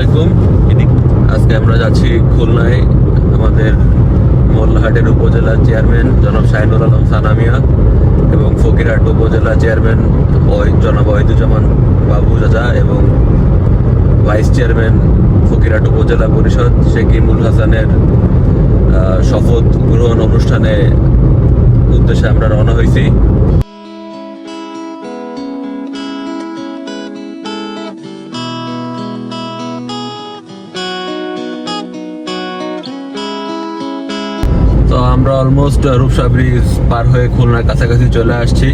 আলাইকুম। আজকে আমরা যাচ্ছি খুলনায় আমাদের মোল্লাহাটের উপজেলা চেয়ারম্যান জনাব শাহিনুল আলম সানামিয়া এবং ফকিরহাট উপজেলা চেয়ারম্যান জনাব ওয়াহিদুজ্জামান বাবু চাচা এবং ভাইস চেয়ারম্যান ফকিরহাট উপজেলা পরিষদ শেখ ইমুল হাসানের শপথ গ্রহণ অনুষ্ঠানে উদ্দেশ্যে আমরা রওনা হয়েছি। তো আমরা অলমোস্ট রূপসা ব্রিজ পার হয়ে খুলনার কাছাকাছি চলে আসছি।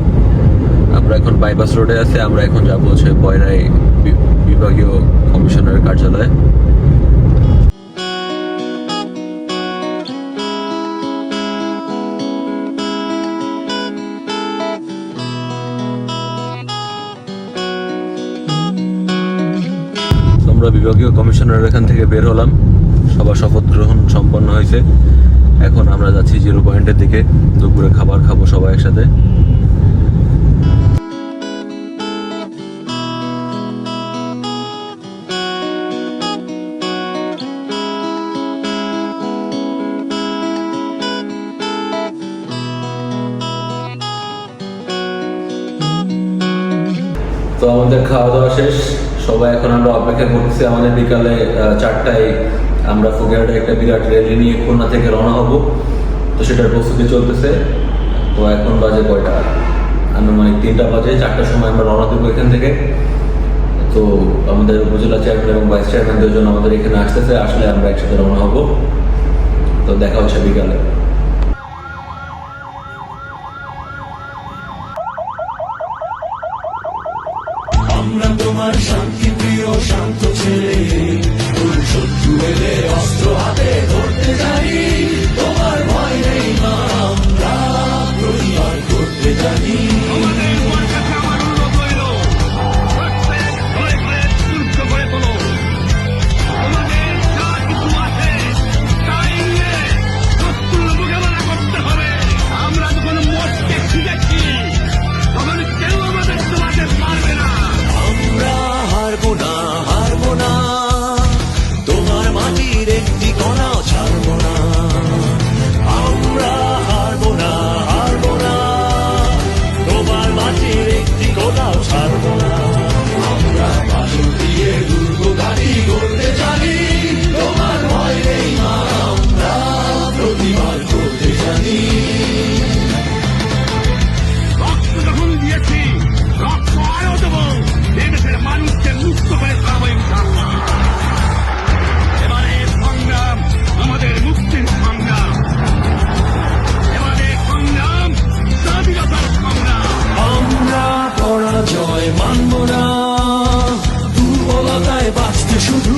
আমরা এখন বাইপাস রোডে আছি। আমরা এখন যাবো হচ্ছে বয়রাই বিভাগীয় কমিশনারের কার্যালয়ে। আমরা বিভাগীয় কমিশনার এখান থেকে বের হলাম, সবার শপথ গ্রহণ সম্পন্ন হয়েছে। এখন আমরা যাচ্ছি 0 পয়েন্টের দিকে, দুপুরে খাবার খাবো সবাই একসাথে। তো আমাদের খাওয়া দাওয়া শেষ, সবাই এখন আমরা অপেক্ষা করতেছি। আমাদের বিকালে 4টায় আমরা ফকিরহাটে একটা বিরাট র্যালি নিয়ে খুলনা থেকে রওনা হব। তো সেটার প্রস্তুতি চলতেছে। তো এখন বাজে কয়টা, আনুমানিক 3টা বাজে। 4টার সময় আমরা রওনা দেবো এখান থেকে। তো আমাদের উপজেলা চেয়ারম্যান এবং ভাইস চেয়ারম্যানদের জন্য আমাদের এখানে আসতেছে, আসলে আমরা একসাথে রওনা হব। তো দেখা হচ্ছে বিকালে। আমরা তোমার শান্তি প্রিয় শান্ত ছেলে, শত্রু এলে অস্ত্র হাতে ধরতে জানি, তোমার ভয় নেই মা, আমরা প্রতিবাদ করতে জানি। মানব না, দুর্বলতায় বাঁচতে শুধু